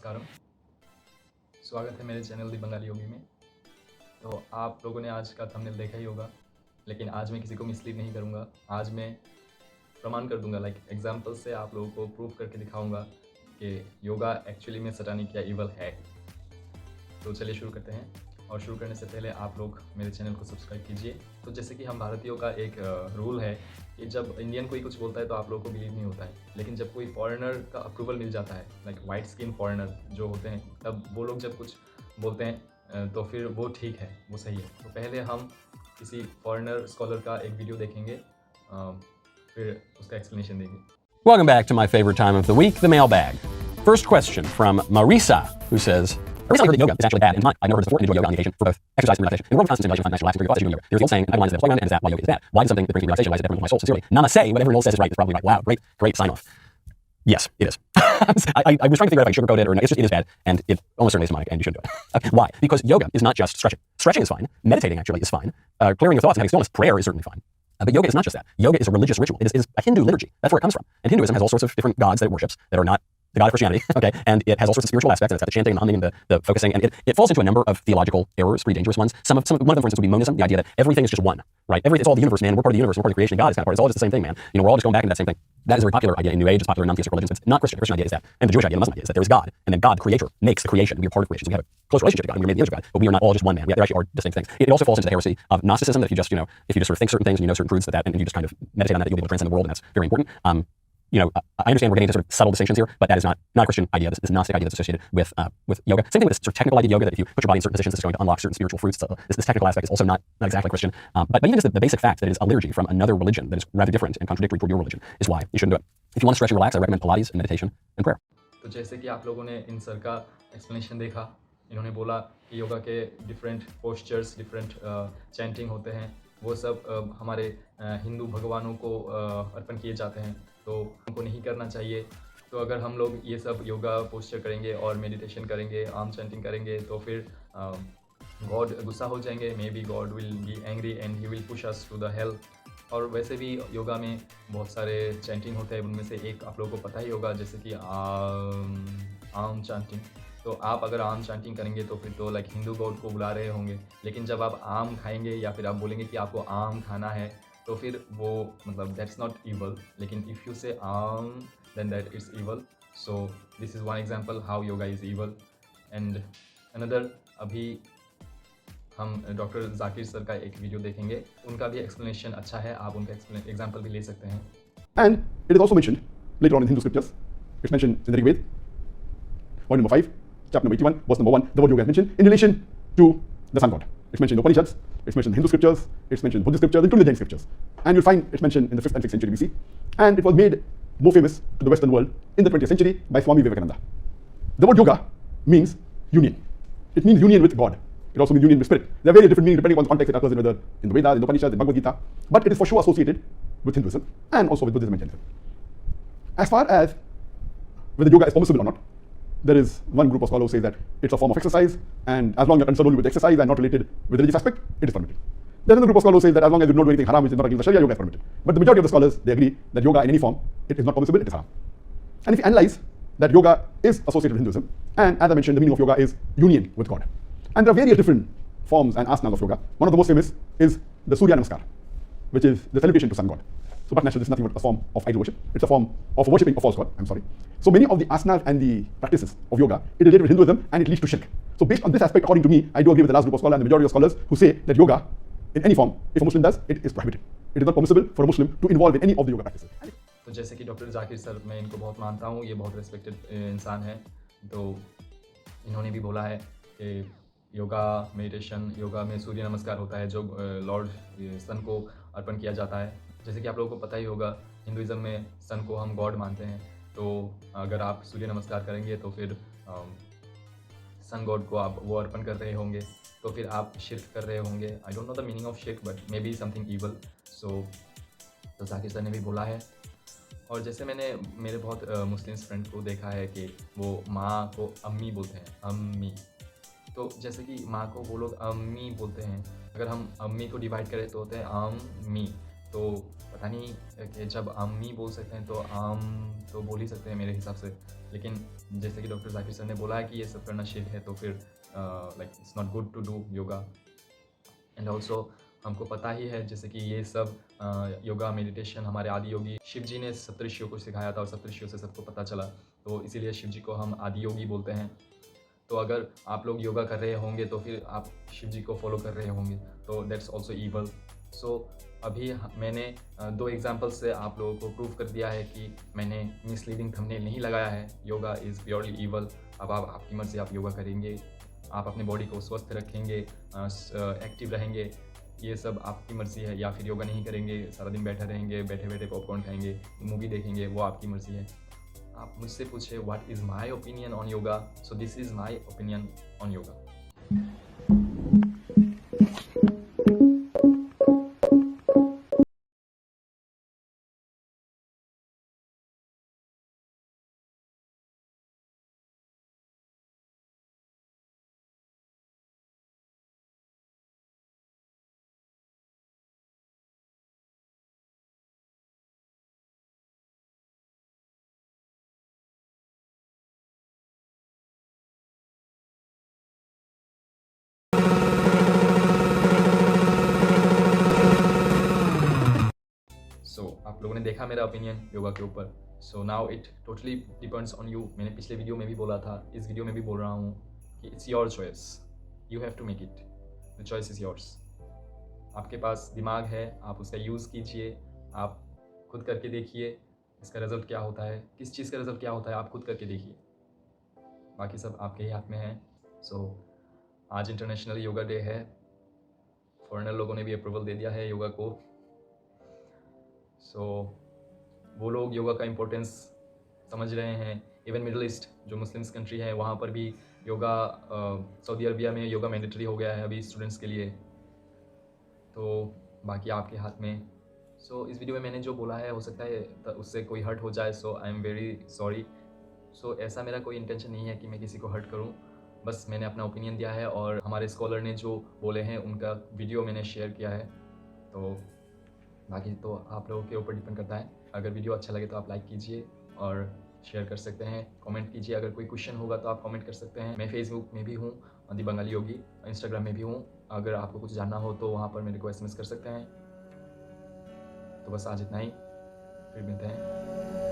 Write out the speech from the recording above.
नमस्कारम, स्वागत है मेरे चैनल दी बंगाली योगी में। तो आप लोगों ने आज का थंबनेल देखा ही होगा, लेकिन आज मैं किसी को मिसलीड नहीं करूँगा। आज मैं प्रमाण कर दूँगा, लाइक एग्जाम्पल से आप लोगों को प्रूव करके दिखाऊँगा कि योगा एक्चुअली में सैतानिक या इवल है। तो चलिए शुरू करते हैं, और शुरू करने से पहले आप लोग मेरे चैनल को सब्सक्राइब कीजिए। तो जैसे कि हम भारतीयों का एक रूल है कि जब इंडियन कोई कुछ बोलता है तो आप लोगों को बिलीव नहीं होता है, लेकिन जब कोई फॉरेनर का अप्रूवल मिल जाता है, लाइक वाइट स्किन फॉरेनर जो होते हैं, तब वो लोग जब कुछ बोलते हैं तो फिर वो ठीक है, वो सही है। तो पहले हम किसी फॉरेनर स्कॉलर का एक वीडियो देखेंगे, फिर उसका एक्सप्लेनेशन देंगे। Welcome back to my favorite time of the week, the mailbag. First question from Marisa, who says, I recently heard that yoga is actually bad and demonic. I've never heard this before, and enjoy yoga on occasion for both exercise and relaxation. In the world of constant stimulation, find natural laxity, yoga. There's the old saying, I line is the playground, and is that why yoga is bad? Why is something that brings me relaxation, why is it different with my soul? Sincerely, Namaste, whatever Noel says is right, is probably right. Wow, great sign off. Yes, it is. I was trying to figure out if I can sugarcoat it or not. It is bad, and it almost certainly is demonic, and you shouldn't do it. Why? Because yoga is not just stretching. Stretching is fine. Meditating actually is fine. Clearing your thoughts and having stillness, prayer is certainly fine. But yoga is not just that. Yoga is a religious ritual. It is a Hindu liturgy. That's where it comes from. And Hinduism has all sorts of different gods that it worships that are not the God of Christianity, okay? And it has all sorts of spiritual aspects, and it's got the chanting and the humming and the focusing, and it falls into a number of theological errors, pretty dangerous ones. One of them, for instance, would be monism, the idea that everything is just one, right? It's all the universe, man. We're part of the universe. We're part of creation. God is kind of part. It's all just the same thing, man. You know, we're all just going back into that same thing. That is a very popular idea in New Age. It's popular in non-theistic religions. It's not Christian. The Christian idea is that, and the Jewish idea, the Muslim idea is that there is God, and then God, the creator, makes the creation. We are part of creation. So we have a close relationship to God, and we're made in the image of God, but we are not all just one man. There actually are distinct things. It also falls into the heresy of Gnosticism, that if you just sort of think certain things and you know certain truths and you just kind of meditate on that, you'll be able to transcend the world, and that's very important. I understand we're getting into sort of subtle distinctions here, but that is not a Christian idea. This Gnostic idea that's associated with yoga. Same thing with this sort of technical idea of yoga, that if you put your body in certain positions, this is going to unlock certain spiritual fruits. So this technical aspect is also not exactly Christian. But even just the basic fact that it is a liturgy from another religion that is rather different and contradictory toward your religion is why you shouldn't do it. If you want to stretch and relax, I recommend Pilates and meditation and prayer. तो जैसे कि आप लोगों ने इन sir का explanation देखा, इन्होंने बोला कि योगा के डिफरेंट पोस्चर्स, डिफरेंट चैंटिंग होते हैं, वो सब हमारे हिंदू भगवानों को अर्पण किए जाते हैं, तो हमको नहीं करना चाहिए। तो अगर हम लोग ये सब योगा पोस्चर करेंगे और मेडिटेशन करेंगे, आर्म चैंटिंग करेंगे, तो फिर गॉड गुस्सा हो जाएंगे, may be God will be angry and he will push us to the hell. और वैसे भी योगा में बहुत सारे चैंटिंग होते हैं, उनमें से एक आप लोगों को पता ही होगा, जैसे कि आर्म चैंटिंग। तो आप अगर आर्म चैंटिंग करेंगे तो फिर तो लाइक हिंदू गॉड को बुला रहे होंगे, लेकिन जब आप आम खाएंगे या फिर आप बोलेंगे कि आपको आम खाना है, तो फिर वो मतलब दैट्स नॉट इवल, लेकिन if you say Om then that it's evil. So this is one example how yoga is evil. And another, अभी हम डॉक्टर जाकिर सर का एक वीडियो देखेंगे, उनका भी एक्सप्लेनेशन अच्छा है, आप उनका एग्जांपल भी ले सकते हैं। And it is also mentioned later on in Hindu scriptures. It's mentioned in the Rig Veda, point number 5, chapter number 81, verse number 1. The word yoga is mentioned in relation to the sun god. It's mentioned in the Upanishads, it's mentioned in Hindu scriptures, it's mentioned in Buddhist scriptures, including the Jain scriptures. And you'll find it's mentioned in the 5th and 6th century BC. And it was made more famous to the Western world in the 20th century by Swami Vivekananda. The word yoga means union. It means union with God. It also means union with spirit. There are various different meanings depending on the context it occurs in, whether in the Vedas, in the Upanishads, in Bhagavad Gita. But it is for sure associated with Hinduism and also with Buddhism and Jainism. As far as whether yoga is permissible or not, there is one group of scholars who say that it's a form of exercise, and as long as you're concerned only with exercise and not related with the religious aspect, it is permitted. There's another group of scholars who say that as long as you don't do anything haram which is not against the Sharia, yoga is permitted. But the majority of the scholars, they agree that yoga in any form, it is not permissible, it is haram. And if you analyze that yoga is associated with Hinduism, and as I mentioned, the meaning of yoga is union with God. And there are various different forms and asanas of yoga. One of the most famous is the Surya Namaskar, which is the salutation to sun god. So, but naturally, this is nothing but a form of idol worship. It's a form of worshipping a false god. I'm sorry. So many of the asanas and the practices of yoga, it is related with Hinduism and it leads to shirk. So based on this aspect, according to me, I do agree with the last group of scholars and the majority of scholars who say that yoga, in any form, if a Muslim does, it is prohibited. It is not permissible for a Muslim to involve in any of the yoga practices. तो जैसे कि doctor Zakir sir, मैं इनको बहुत मानता हूँ, ये बहुत रिस्पेक्टेड इंसान है। तो इन्होंने भी बोला है कि योगा मेडिटेशन, योगा में सूर्य नमस्कार होता है जो लॉर्ड सन को अर्पण किया जाता है। जैसे कि आप लोगों को पता ही होगा, हिंदुइज्म में सन को हम गॉड मानते हैं, तो अगर आप सूर्य नमस्कार करेंगे तो फिर सन गॉड को आप वो अर्पण कर रहे होंगे, तो फिर आप शिर्क कर रहे होंगे। I don't know the meaning of शिर्क, but may be something evil. So तो जाकिर सर ने भी बोला है। और जैसे मैंने मेरे बहुत मुस्लिम्स फ्रेंड को देखा है कि वो माँ को अम्मी बोलते हैं, अम्मी। तो जैसे कि माँ को वो लोग अम्मी बोलते हैं, अगर हम अम्मी को डिवाइड करें तो होते हैं अम्मी। तो पता पता नहीं कि जब आम नहीं बोल सकते हैं तो आम तो बोल ही सकते हैं मेरे हिसाब से, लेकिन जैसे कि डॉक्टर जाकिर सर ने बोला है कि ये सब करना शिर्क है, तो फिर like it's not good to do yoga. And also हमको पता ही है जैसे कि ये सब योगा मेडिटेशन हमारे आदि योगी शिव जी ने सप्तऋषियों को सिखाया था और सप्तऋषियों से सबको पता चला, तो इसीलिए शिव जी को हम आदि योगी बोलते हैं। तो अगर आप लोग योगा कर रहे होंगे तो फिर आप शिव जी को फॉलो कर रहे होंगे, तो दैट्स ऑल्सो ईवल। सो अभी मैंने 2 एग्जाम्पल से आप लोगों को प्रूव कर दिया है कि मैंने मिसलीडिंग थंबनेल नहीं लगाया है। Yoga is purely evil. अब आप आपकी मर्ज़ी, आप योगा करेंगे, आप अपने बॉडी को स्वस्थ रखेंगे, एक्टिव रहेंगे, ये सब आपकी मर्ज़ी है, या फिर योगा नहीं करेंगे, सारा दिन बैठे रहेंगे, बैठे बैठे पॉपकॉर्न खाएंगे, मूवी देखेंगे, वो आपकी मर्ज़ी है। आप मुझसे पूछे what is my opinion on yoga, so this is my opinion on yoga. So आप लोगों ने देखा मेरा ओपिनियन योगा के ऊपर। So now it totally depends on you. मैंने पिछले वीडियो में भी बोला था, इस वीडियो में भी बोल रहा हूँ कि it's your choice, you have to make it, the choice is yours. आपके पास दिमाग है, आप उसका यूज़ कीजिए, आप खुद करके देखिए इसका रिज़ल्ट क्या होता है, किस चीज़ का रिज़ल्ट क्या होता है, आप खुद करके देखिए, बाकी सब आपके ही हाथ में है। सो आज इंटरनेशनल योगा डे है, फॉरेनर लोगों ने भी अप्रूवल दे दिया है योगा को। सो वो लोग योगा का इम्पोर्टेंस समझ रहे हैं। इवन मिडल ईस्ट जो मुस्लिम्स कंट्री है वहाँ पर भी योगा, सऊदी अरबिया में योगा मैंडेटरी हो गया है अभी स्टूडेंट्स के लिए, तो बाकी आपके हाथ में। सो इस वीडियो में मैंने जो बोला है हो सकता है उससे कोई हर्ट हो जाए, सो आई एम वेरी सॉरी। सो ऐसा मेरा कोई इंटेंशन नहीं है कि मैं किसी को हर्ट करूं, बस मैंने अपना ओपिनियन दिया है और हमारे स्कॉलर ने जो बोले हैं उनका वीडियो मैंने शेयर किया है। तो बाकी तो आप लोगों के ऊपर डिपेंड करता है। अगर वीडियो अच्छा लगे तो आप लाइक कीजिए और शेयर कर सकते हैं, कमेंट कीजिए। अगर कोई क्वेश्चन होगा तो आप कमेंट कर सकते हैं। मैं फेसबुक में भी हूँ, दी बंगाली योगी, इंस्टाग्राम में भी हूँ। अगर आपको कुछ जानना हो तो वहाँ पर मेरे को SMS कर सकते हैं। तो बस आज इतना ही, फिर मिलते हैं।